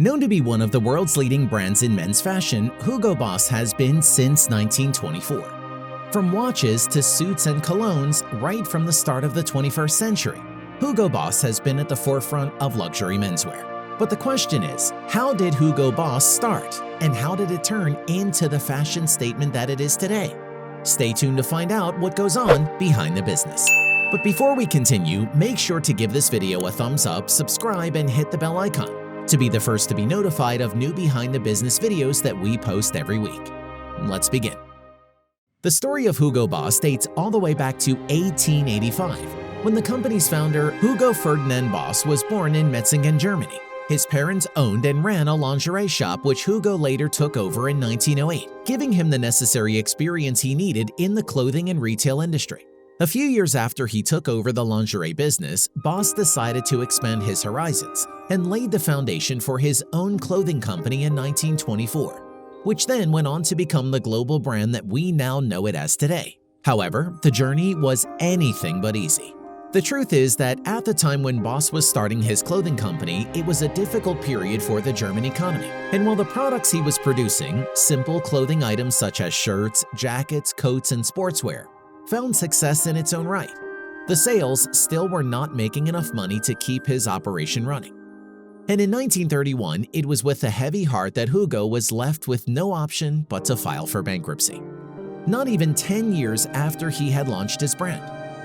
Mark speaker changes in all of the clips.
Speaker 1: Known to be one of the world's leading brands in men's fashion, Hugo Boss has been since 1924. From watches to suits and colognes, right from the start of the 21st century, Hugo Boss has been at the forefront of luxury menswear. But the question is, how did Hugo Boss start, and how did it turn into the fashion statement that it is today? Stay tuned to find out what goes on behind the business. But before we continue, make sure to give this video a thumbs up, subscribe, and hit the bell icon to be the first to be notified of new behind the business videos that we post every week. Let's begin. The story of Hugo Boss dates all the way back to 1885, when the company's founder, Hugo Ferdinand Boss, was born in Metzingen, Germany. His parents owned and ran a lingerie shop which Hugo later took over in 1908, giving him the necessary experience he needed in the clothing and retail industry. A few years after he took over the lingerie business, Boss decided to expand his horizons and laid the foundation for his own clothing company in 1924, which then went on to become the global brand that we now know it as today. However, the journey was anything but easy. The truth is that at the time when Boss was starting his clothing company, it was a difficult period for the German economy. And while the products he was producing, simple clothing items such as shirts, jackets, coats, and sportswear, found success in its own right, the sales still were not making enough money to keep his operation running. And in 1931, it was with a heavy heart that Hugo was left with no option but to file for bankruptcy. Not even 10 years after he had launched his brand.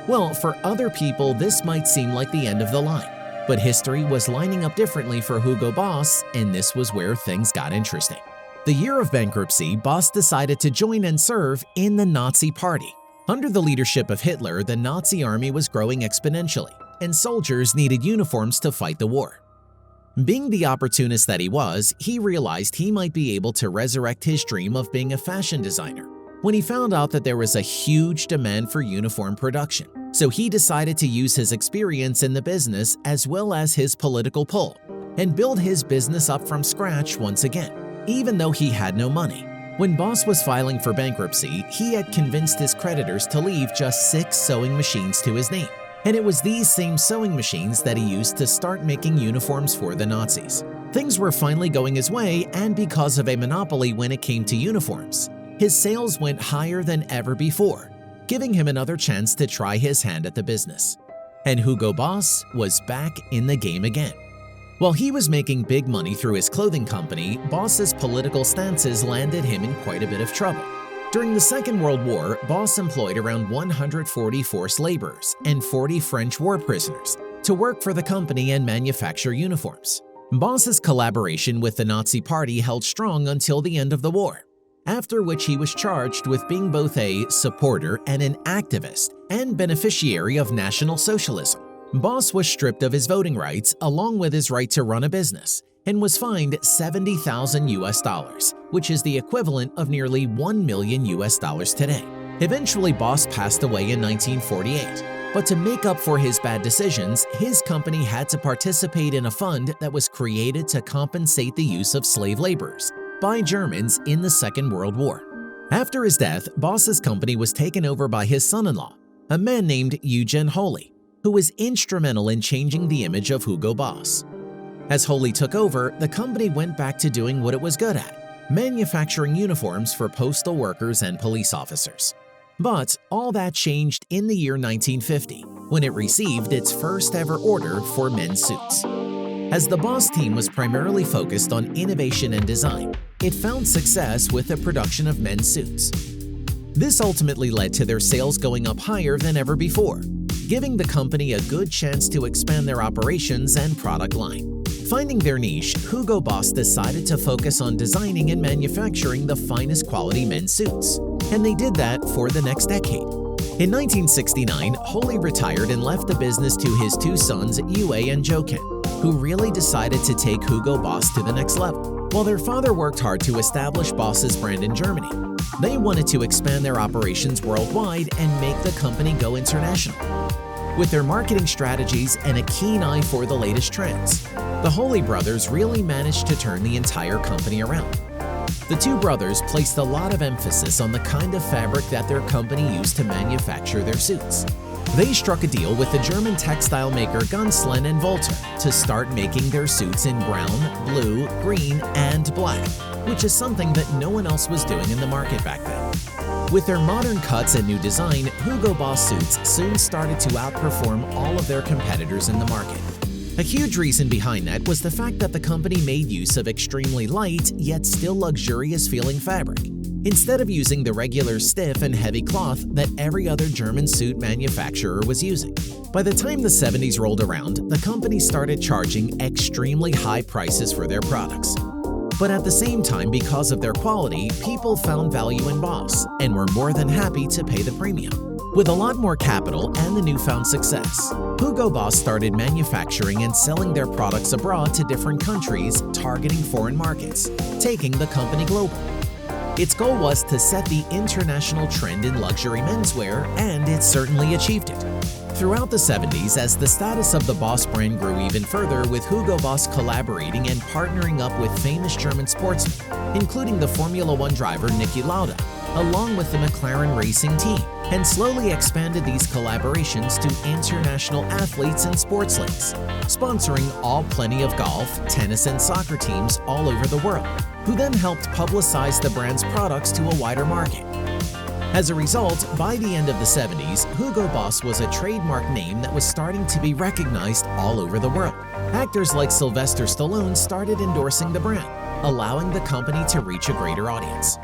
Speaker 1: Well, for other people, this might seem like the end of the line, but history was lining up differently for Hugo Boss, and this was where things got interesting. The year of bankruptcy, Boss decided to join and serve in the Nazi Party. Under the leadership of Hitler, the Nazi army was growing exponentially, and soldiers needed uniforms to fight the war. Being the opportunist that he was, he realized he might be able to resurrect his dream of being a fashion designer when he found out that there was a huge demand for uniform production. So he decided to use his experience in the business as well as his political pull and build his business up from scratch once again, even though he had no money. When Boss was filing for bankruptcy, he had convinced his creditors to leave just 6 sewing machines to his name. And it was these same sewing machines that he used to start making uniforms for the Nazis. Things were finally going his way, and because of a monopoly when it came to uniforms, his sales went higher than ever before, giving him another chance to try his hand at the business. And Hugo Boss was back in the game again. While he was making big money through his clothing company, Boss's political stances landed him in quite a bit of trouble. During the Second World War, Boss employed around 140 forced laborers and 40 French war prisoners to work for the company and manufacture uniforms. Boss's collaboration with the Nazi Party held strong until the end of the war, after which he was charged with being both a supporter and an activist and beneficiary of National Socialism. Boss was stripped of his voting rights along with his right to run a business and was fined $70,000, which is the equivalent of nearly $1 million today. Eventually, Boss passed away in 1948, but to make up for his bad decisions, his company had to participate in a fund that was created to compensate the use of slave laborers by Germans in the Second World War. After his death, Boss's company was taken over by his son-in-law, a man named Eugen, who was instrumental in changing the image of Hugo Boss. As Holy took over, the company went back to doing what it was good at, manufacturing uniforms for postal workers and police officers. But all that changed in the year 1950, when it received its first ever order for men's suits. As the Boss team was primarily focused on innovation and design, it found success with the production of men's suits. This ultimately led to their sales going up higher than ever before, giving the company a good chance to expand their operations and product line. Finding their niche, Hugo Boss decided to focus on designing and manufacturing the finest quality men's suits, and they did that for the next decade. In 1969, Holy retired and left the business to his 2 sons, Eugen and Eugen, who really decided to take Hugo Boss to the next level. While their father worked hard to establish Boss's brand in Germany, they wanted to expand their operations worldwide and make the company go international. With their marketing strategies and a keen eye for the latest trends, the Holy brothers really managed to turn the entire company around. The 2 brothers placed a lot of emphasis on the kind of fabric that their company used to manufacture their suits. They struck a deal with the German textile maker GAENSLEN and VOELTER to start making their suits in brown, blue, green, and black, which is something that no one else was doing in the market back then. With their modern cuts and new design, Hugo Boss suits soon started to outperform all of their competitors in the market. A huge reason behind that was the fact that the company made use of extremely light yet still luxurious feeling fabric, instead of using the regular stiff and heavy cloth that every other German suit manufacturer was using. By the time the 70s rolled around, the company started charging extremely high prices for their products. But at the same time, because of their quality, people found value in Boss and were more than happy to pay the premium. With a lot more capital and the newfound success, Hugo Boss started manufacturing and selling their products abroad to different countries, targeting foreign markets, taking the company global. Its goal was to set the international trend in luxury menswear, and it certainly achieved it. Throughout the 70s, as the status of the Boss brand grew even further, with Hugo Boss collaborating and partnering up with famous German sportsmen, including the Formula One driver Niki Lauda, along with the McLaren racing team, and slowly expanded these collaborations to international athletes and sports leagues, sponsoring all plenty of golf, tennis, and soccer teams all over the world, who then helped publicize the brand's products to a wider market. As a result, by the end of the 70s, Hugo Boss was a trademark name that was starting to be recognized all over the world. Actors like Sylvester Stallone started endorsing the brand, allowing the company to reach a greater audience.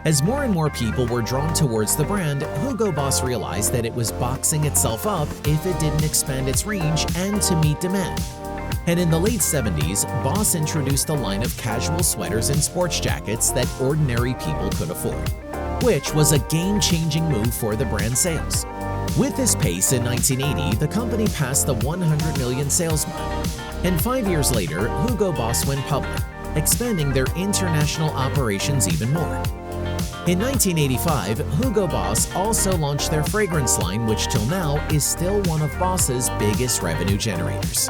Speaker 1: As more and more people were drawn towards the brand, Hugo Boss realized that it was boxing itself up if it didn't expand its range and to meet demand. And in the late 70s, Boss introduced a line of casual sweaters and sports jackets that ordinary people could afford, which was a game-changing move for the brand sales. With this pace in 1980, the company passed the 100 million sales mark. And 5 years later, Hugo Boss went public, expanding their international operations even more. In 1985, Hugo Boss also launched their fragrance line, which till now is still one of Boss's biggest revenue generators.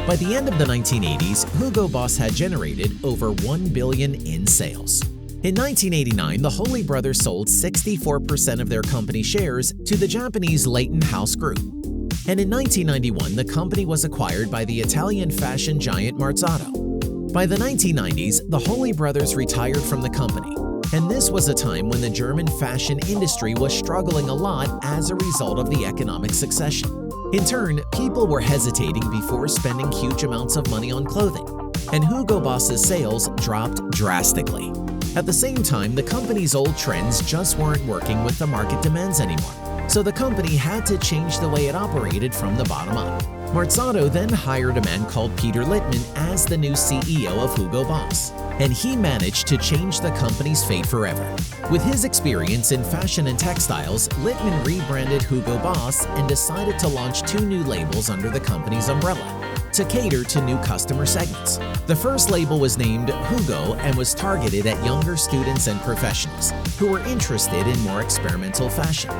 Speaker 1: By the end of the 1980s, Hugo Boss had generated over $1 billion in sales. In 1989, the Holy Brothers sold 64% of their company shares to the Japanese Leighton House Group. And in 1991, the company was acquired by the Italian fashion giant Marzotto. By the 1990s, the Holy Brothers retired from the company, and this was a time when the German fashion industry was struggling a lot as a result of the economic succession. In turn, people were hesitating before spending huge amounts of money on clothing, and Hugo Boss's sales dropped drastically. At the same time, the company's old trends just weren't working with the market demands anymore, so the company had to change the way it operated from the bottom up. Marzotto then hired a man called Peter Littmann as the new CEO of Hugo Boss, and he managed to change the company's fate forever. With his experience in fashion and textiles, Littmann rebranded Hugo Boss and decided to launch 2 new labels under the company's umbrella to cater to new customer segments. The first label was named Hugo and was targeted at younger students and professionals who were interested in more experimental fashion.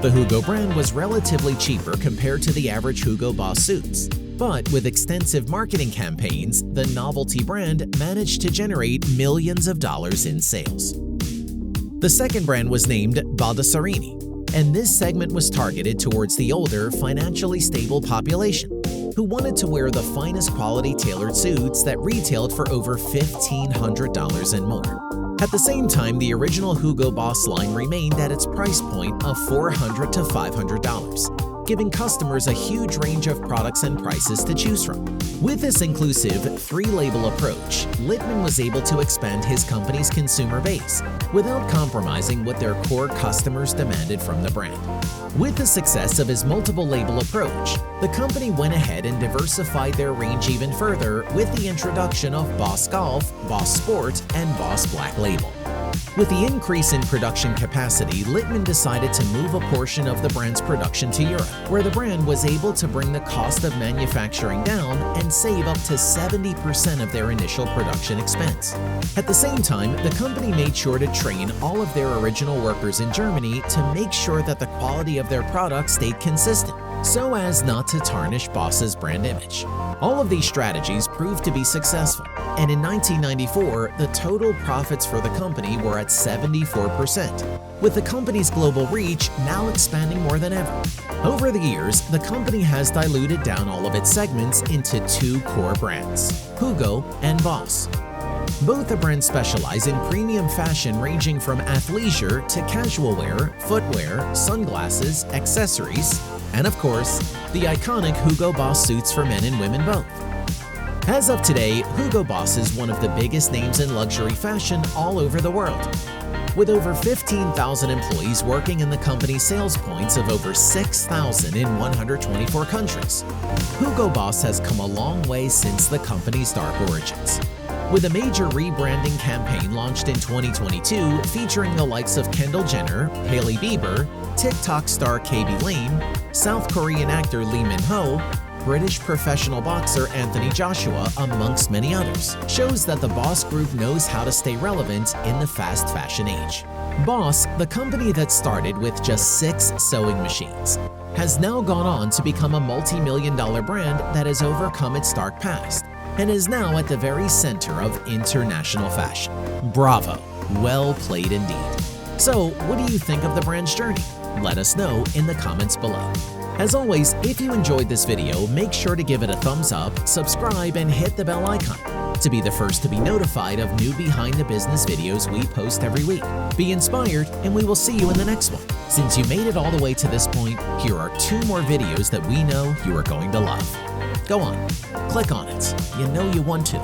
Speaker 1: The Hugo brand was relatively cheaper compared to the average Hugo Boss suits, but with extensive marketing campaigns, the novelty brand managed to generate millions of dollars in sales. The second brand was named Baldessarini, and this segment was targeted towards the older, financially stable population who wanted to wear the finest quality tailored suits that retailed for over $1,500 and more. At the same time, the original Hugo Boss line remained at its price point of $400 to $500, giving customers a huge range of products and prices to choose from. With this inclusive 3-label approach, Littmann was able to expand his company's consumer base without compromising what their core customers demanded from the brand. With the success of his multiple label approach, the company went ahead and diversified their range even further with the introduction of Boss Golf, Boss Sport, and Boss Black Label. With the increase in production capacity, Littmann decided to move a portion of the brand's production to Europe, where the brand was able to bring the cost of manufacturing down and save up to 70% of their initial production expense. At the same time, the company made sure to train all of their original workers in Germany to make sure that the quality of their products stayed consistent, so as not to tarnish Boss's brand image. All of these strategies proved to be successful, and in 1994, the total profits for the company were at 74%, with the company's global reach now expanding more than ever. Over the years, the company has diluted down all of its segments into two core brands, Hugo and Boss. Both the brands specialize in premium fashion ranging from athleisure to casual wear, footwear, sunglasses, accessories, and of course, the iconic Hugo Boss suits for men and women both. As of today, Hugo Boss is one of the biggest names in luxury fashion all over the world. With over 15,000 employees working in the company's sales points of over 6,000 in 124 countries, Hugo Boss has come a long way since the company's dark origins. With a major rebranding campaign launched in 2022 featuring the likes of Kendall Jenner, Hailey Bieber, TikTok star KB Lane, South Korean actor Lee Min-ho, British professional boxer Anthony Joshua, amongst many others, shows that the Boss Group knows how to stay relevant in the fast fashion age. Boss, the company that started with just 6 sewing machines, has now gone on to become a multi-million-dollar brand that has overcome its dark past and is now at the very center of international fashion. Bravo! Well played indeed. So, what do you think of the brand's journey? Let us know in the comments below. As always, if you enjoyed this video, make sure to give it a thumbs up, subscribe, and hit the bell icon to be the first to be notified of new behind-the-business videos we post every week. Be inspired, and we will see you in the next one. Since you made it all the way to this point, here are 2 more videos that we know you are going to love. Go on, click on it. You know you want to.